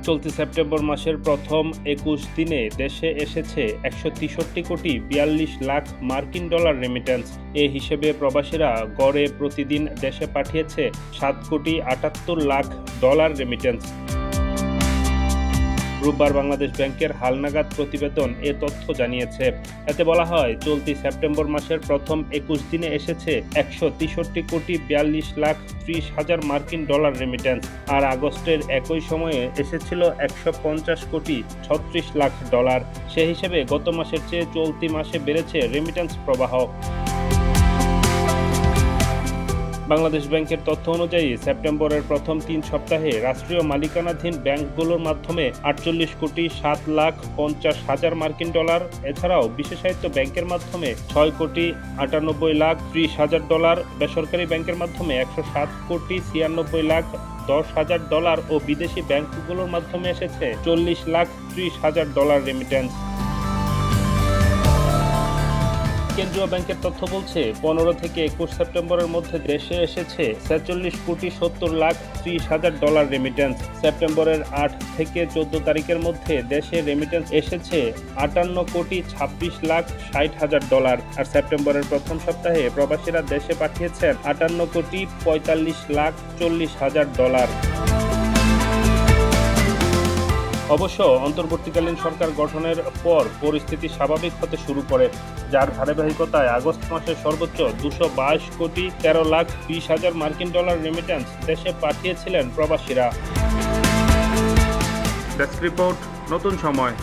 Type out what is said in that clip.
চলতি সেপ্টেম্বর মাসের প্রথম ২১ দিনে দেশে এসেছে ১৬৩ কোটি ৪২ লাখ মার্কিন ডলার রেমিট্যান্স। এ হিসেবে প্রবাসীরা গড়ে প্রতিদিন দেশে পাঠিয়েছে ৭ কোটি ৭৮ লাখ ডলার রেমিট্যান্স। রোববার বাংলাদেশ ব্যাংকের হালনাগাদ প্রতিবেদন এ তথ্য জানিয়েছে। এতে বলা হয়, চলতি সেপ্টেম্বর মাসের প্রথম ২১ দিনে এসেছে ১৬৩ কোটি ৪২ লাখ ৩০ হাজার মার্কিন ডলার রেমিট্যান্স, আর আগস্টের একই সময়ে এসেছিল ১৫০ কোটি ৩৬ লাখ ডলার। সে হিসেবে গত মাসের চেয়ে চলতি মাসে বেড়েছে রেমিট্যান্স প্রবাহ। বাংলাদেশ ব্যাংকের তথ্য অনুযায়ী সেপ্টেম্বরের প্রথম ৩ সপ্তাহে রাষ্ট্রীয় মালিকানাধীন ব্যাংকগুলোর মাধ্যমে ৪৮ কোটি ৭ লাখ ৫০ হাজার মার্কিন ডলার, এছাড়াও বিশেষায়িত ব্যাংকের মাধ্যমে ৬ কোটি ৯৮ লাখ ৩০ হাজার ডলার, বেসরকারি ব্যাংকের মাধ্যমে ১০৭ কোটি ৯৬ লাখ ১০ হাজার ডলার ও বিদেশি ব্যাংকগুলোর মাধ্যমে এসেছে ৪০ লাখ ৩০ হাজার ডলার রেমিট্যান্স। কেন্দ্রীয় ব্যাংকের তথ্য বলছে, ১৫ থেকে ২১ সেপ্টেম্বরের মধ্যে দেশে এসেছে ৪৬ কোটি ৭০ লাখ ৩০ হাজার ডলার রেমিট্যান্স। সেপ্টেম্বরের ৮ থেকে ১৪ তারিখের মধ্যে দেশে রেমিট্যান্স এসেছে ৫৮ কোটি ২৬ লাখ ৬০ হাজার ডলার, আর সেপ্টেম্বরের প্রথম সপ্তাহে প্রবাসীরা দেশে পাঠিয়েছেন ৫৮ কোটি ৪৫ লাখ ৪০ হাজার ডলার। অবশ্য অন্তর্বর্তীকালীন সরকার গঠনের পর পরিস্থিতি স্বাভাবিক হতে শুরু করে, যার ধারাবাহিকতায় আগস্ট মাসে সর্বোচ্চ ২২২ কোটি ১৩ লাখ ২০ হাজার মার্কিন ডলার রেমিট্যান্স দেশে পাঠিয়েছিলেন প্রবাসীরা। ডেস্ক রিপোর্ট, নতুন সময়।